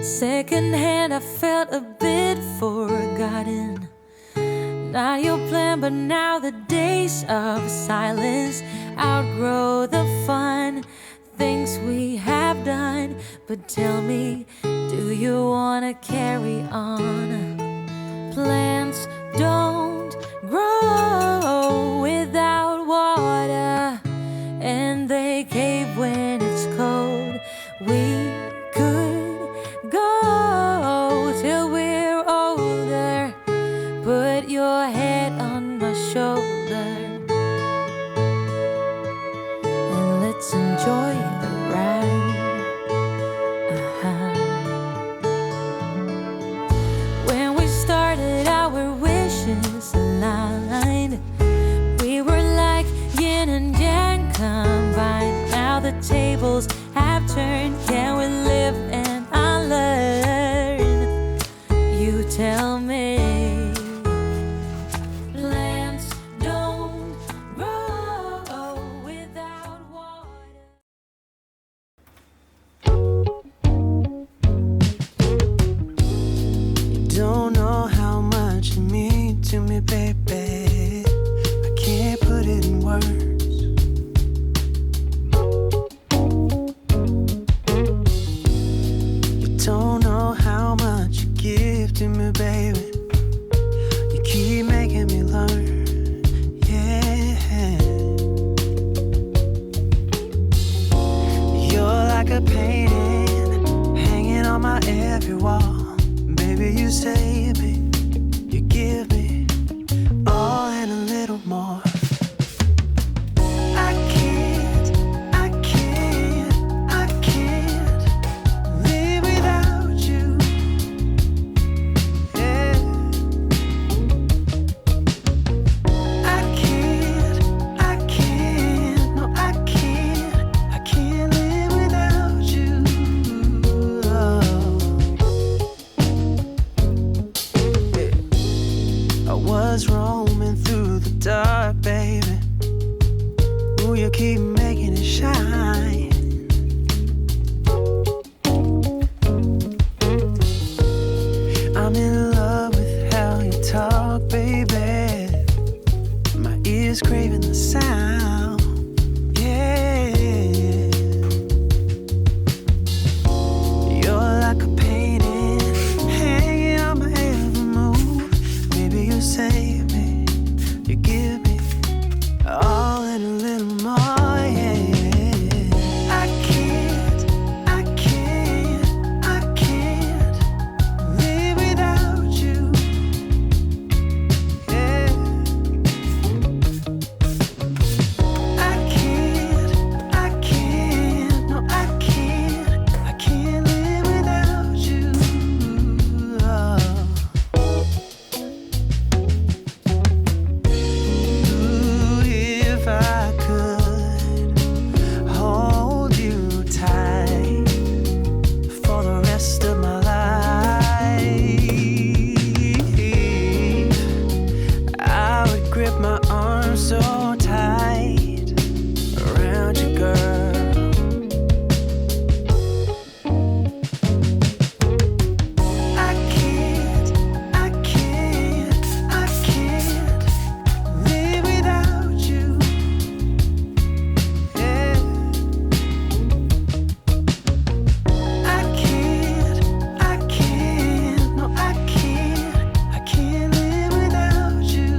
Secondhand, I felt a bit forgotten. Not your plan, but now the days of silence outgrow the fun things we have done. But tell me, do you wanna carry on? Plants don't grow without water, and they cave when it's cold. We could go till we're older. Put your head on my shoulder, and let's enjoy the ride. When we started, our wishes aligned. We were like yin and yang combined. Now the tables have turned. Can we live and unlearn? You tell me. Plants don't grow without water. You don't know how much you mean to me, baby. I can't put it in words. You don't know how much you give to me, baby. You keep making me learn, yeah. You're like a painting hanging on my every wall. Baby, you save me, you give me all and a little more. I can't live without you, yeah. I can't, no I can't live without you. I was roaming through the dark, baby. Ooh, you keep making it shine. I'm in love with how you talk, baby. My ears craving the sound, yeah. You're like a painting hanging on my every move. Baby, you save me, you give me all and a little more, yeah. I can't live without you, yeah. I can't, no I can't live without you. Ooh, if I could hold you tight for the rest of my life, I would grip my arms so tight around you, girl. I can't live without you, yeah. I can't, no I can't live without you.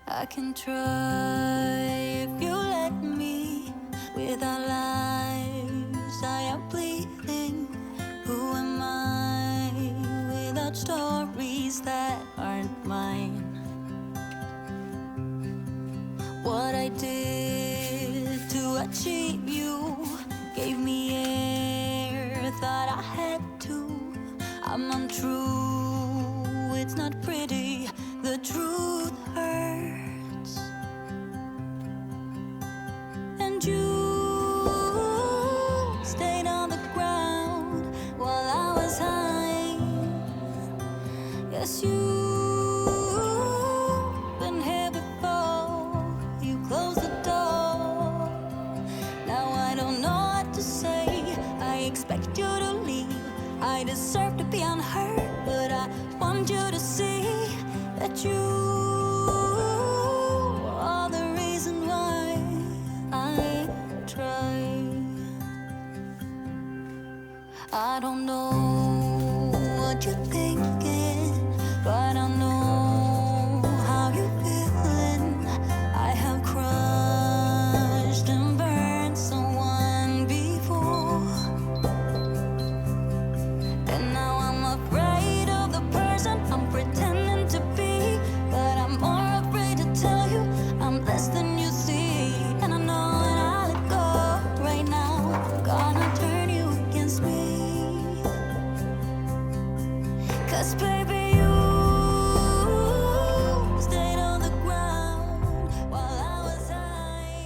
I can try if you let me. Without lies, I am bleeding. Who am I without stories that aren't mine? What I did to achieve you gave me air, thought I had to. I'm untrue, it's not pretty, the truth hurts. And you stayed on the ground while I was high. Yes, you've been here before, you closed the door. Now I don't know what to say, I expect you to leave. I deserve to be unheard, but I want you to see that you are the reason why I try. I don't know what you're thinking, but I know how you're feeling. I have crushed and burned someone before, and now I'm afraid of the person I'm pretending to be. But I'm more afraid to tell you I'm less than you see. And I know when I let go right now, I'm gonna turn you against me. 'Cause baby, you stayed on the ground while I was high.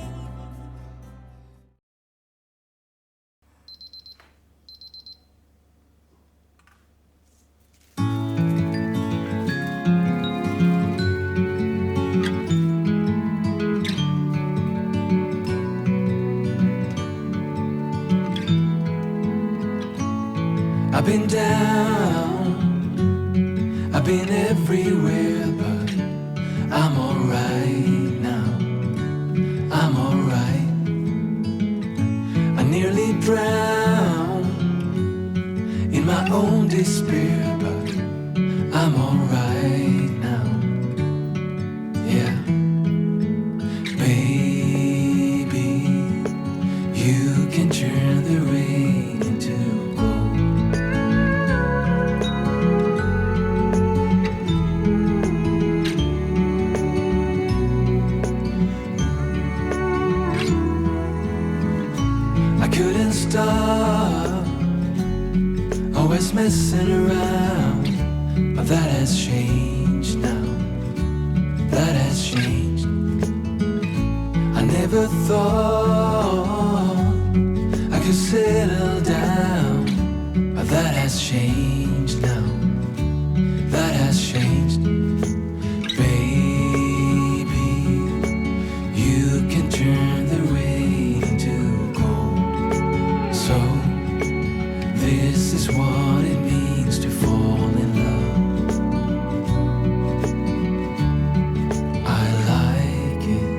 I've been down, I've been everywhere, but I'm alright now. I'm alright. I nearly drowned in my own despair, but I'm alright now. Yeah, baby, you can turn the rain into gold. I couldn't stop, always messing around, but that has changed now. That has changed. I never thought I could settle down, but that has changed now. That has changed. Baby, you can turn the rain into gold. So this is what it means to fall in love. I like it.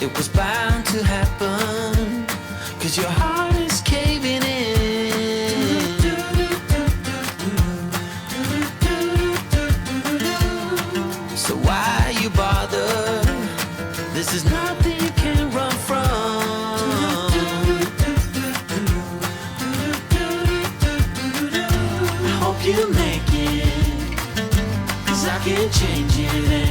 it was bound to happen, 'cause your heart is caving in. So why you bother? This is nothing you can run from. I hope you make it, 'cause I can't change it.